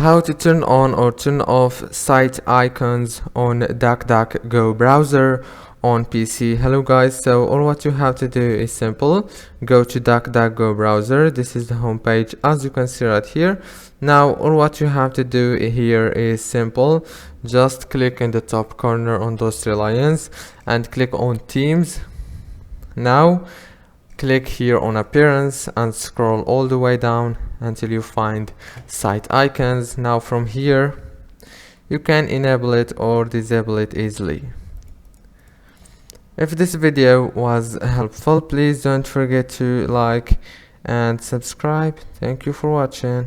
how to turn on or turn off site icons on DuckDuckGo browser on PC. Hello guys, so all what you have to do is simple. Go to DuckDuckGo browser. This is the home page, as you can see right here. Now all what you have to do here is simple. Just click in the top corner on those three lines and click on Themes. Now click here on Appearance and scroll all the way down until you find Site Icons. Now from here you can enable it or disable it easily. If this video was helpful, please don't forget to like and subscribe. Thank you for watching.